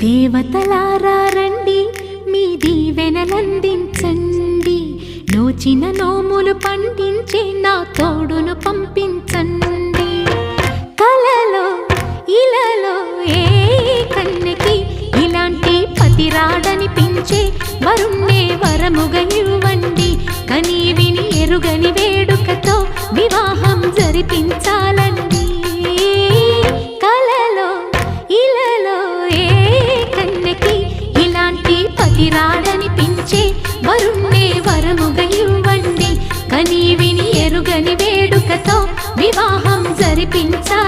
దేవతలారా రండి, మీ దీవెనలందించండి. నోచిన నోములు పండించే నా తోడును పంపించండి. కలలో ఇలలో ఏ కన్నెకి ఇలాంటి పతి రాడనిపించే వరుణ్ణే వరముగా ఇవ్వండి. కని విని ఎరుగని వేడుకతో వివాహం జరిపించాలండి. కలలో ఇలలో ఏ కన్నెకి ఇలాంటి పతి రాడనిపించే వరుణ్ణే వరముగా ఇవ్వండి. కని విని ఎరుగని వేడుకతో వివాహం జరిపించాలి.